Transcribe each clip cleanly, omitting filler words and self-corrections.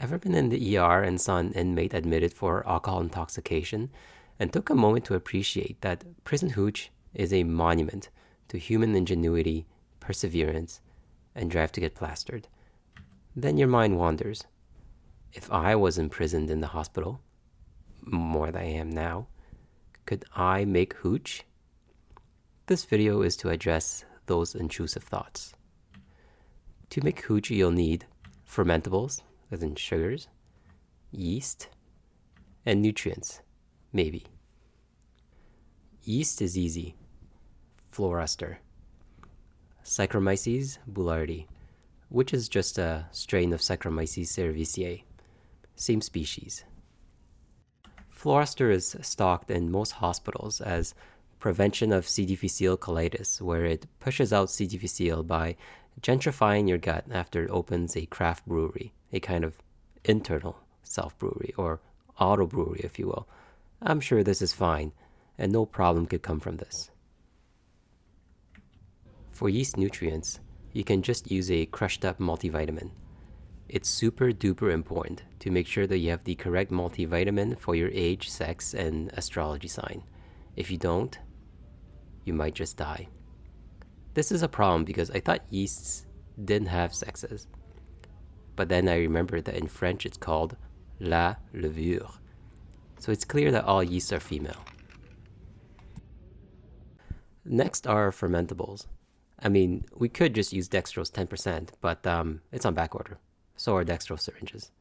Ever been in the ER and saw an inmate admitted for alcohol intoxication and took a moment to appreciate that prison hooch is a monument to human ingenuity, perseverance, and drive to get plastered? Then your mind wanders. If I was imprisoned in the hospital, more than I am now, could I make hooch? This video is to address those intrusive thoughts. To make hooch, you'll need fermentables, as in sugars, yeast, and nutrients, maybe. Yeast is easy. Florester. Saccharomyces boulardii, which is just a strain of Saccharomyces cerevisiae, same species. Florester is stocked in most hospitals as prevention of C. difficile colitis, where it pushes out C. difficile by gentrifying your gut after it opens a craft brewery, a kind of internal self-brewery, or auto-brewery, if you will. I'm sure this is fine, and no problem could come from this. For yeast nutrients, you can just use a crushed up multivitamin. It's super duper important to make sure that you have the correct multivitamin for your age, sex, and astrology sign. If you don't, you might just die. This is a problem because I thought yeasts didn't have sexes. But then I remembered that in French it's called la levure. So it's clear that all yeasts are female. Next are fermentables. I mean, we could just use dextrose 10%, but it's on back order. So are dextrose syringes.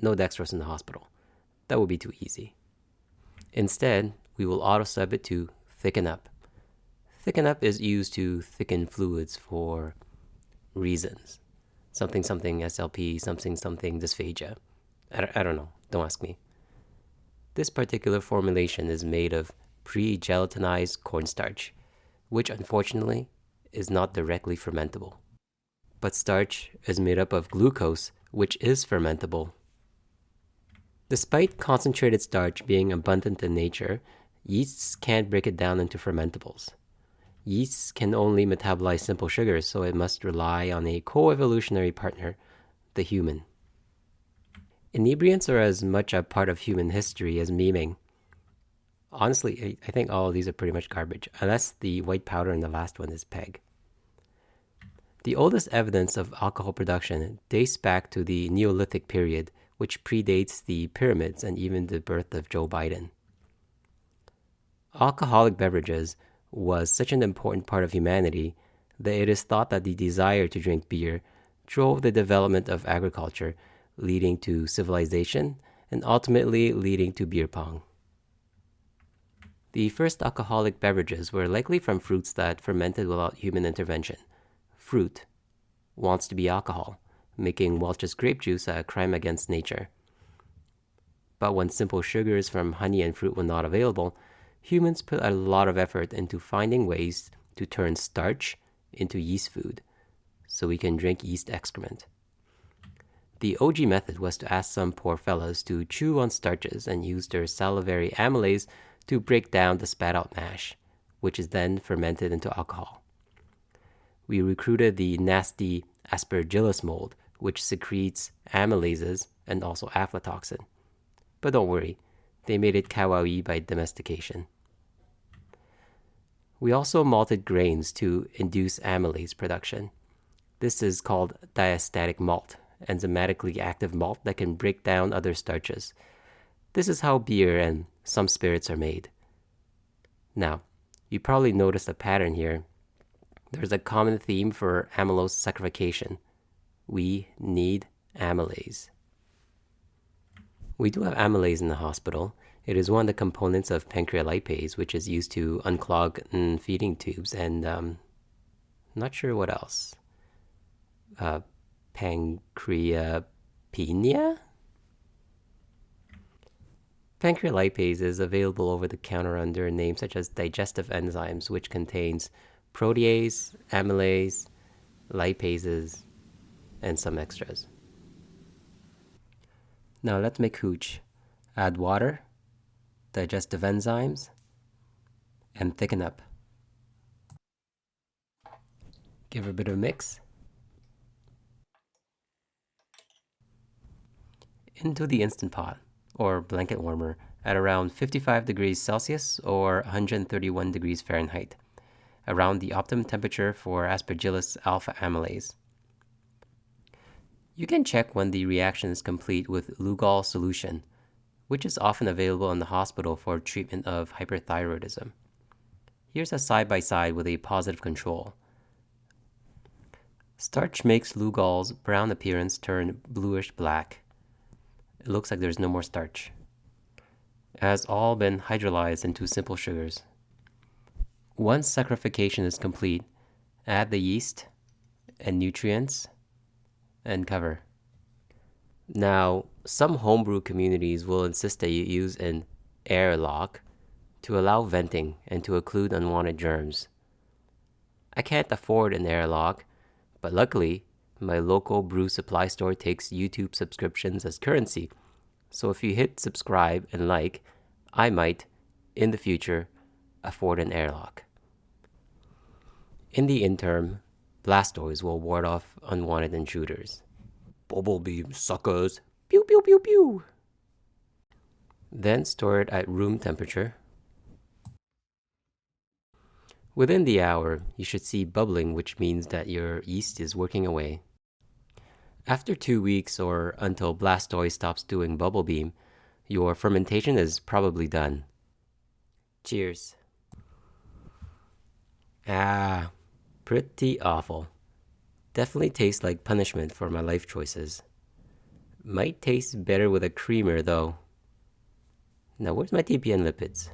No dextrose in the hospital. That would be too easy. Instead, we will auto-sub it to thicken up. Thicken up is used to thicken fluids for reasons. Something SLP, something dysphagia. I don't know. Don't ask me. This particular formulation is made of pre-gelatinized cornstarch, which unfortunately is not directly fermentable. But starch is made up of glucose, which is fermentable. Despite concentrated starch being abundant in nature, yeasts can't break it down into fermentables. Yeasts can only metabolize simple sugars, so it must rely on a co-evolutionary partner, the human. Inebriants are as much a part of human history as memeing. Honestly, I think all of these are pretty much garbage, unless the white powder in the last one is PEG. The oldest evidence of alcohol production dates back to the Neolithic period, which predates the pyramids and even the birth of Joe Biden. Alcoholic beverages was such an important part of humanity that it is thought that the desire to drink beer drove the development of agriculture, leading to civilization and ultimately leading to beer pong. The first alcoholic beverages were likely from fruits that fermented without human intervention. Fruit wants to be alcohol, making Welch's grape juice a crime against nature. But when simple sugars from honey and fruit were not available, humans put a lot of effort into finding ways to turn starch into yeast food, so we can drink yeast excrement. The OG method was to ask some poor fellas to chew on starches and use their salivary amylase to break down the spat-out mash, which is then fermented into alcohol. We recruited the nasty Aspergillus mold, which secretes amylases and also aflatoxin. But don't worry, they made it kawaii by domestication. We also malted grains to induce amylase production. This is called diastatic malt, enzymatically active malt that can break down other starches. This is how beer and some spirits are made. Now, you probably noticed a pattern here. There's a common theme for amylose saccharification. We need amylase. We do have amylase in the hospital. It is one of the components of pancreolipase, which is used to unclog feeding tubes, and not sure what else. Pancreapenia? Pancreolipase is available over the counter under names such as digestive enzymes, which contains protease, amylase, lipases, and some extras. Now let's make hooch. Add water, digestive enzymes, and thicken up. Give it a bit of a mix. into the Instant Pot, or blanket warmer, at around 55 degrees Celsius or 131 degrees Fahrenheit, around the optimum temperature for Aspergillus alpha amylase. You can check when the reaction is complete with Lugol solution, which is often available in the hospital for treatment of hyperthyroidism. Here's a side-by-side with a positive control. Starch makes Lugol's brown appearance turn bluish black. It looks like there's no more starch. It has all been hydrolyzed into simple sugars. Once saccharification is complete, add the yeast and nutrients and cover. Now, some homebrew communities will insist that you use an airlock to allow venting and to occlude unwanted germs. I can't afford an airlock, but luckily, my local brew supply store takes YouTube subscriptions as currency, so if you hit subscribe and like, I might, in the future, afford an airlock. In the interim, Blastoise will ward off unwanted intruders. Bubble beam suckers! Pew pew pew pew! Then store it at room temperature. Within the hour, you should see bubbling, which means that your yeast is working away. After 2 weeks or until Blastoise stops doing bubble beam, your fermentation is probably done. Cheers. Pretty awful. Definitely tastes like punishment for my life choices. Might taste better with a creamer though. Now where's my TPN lipids?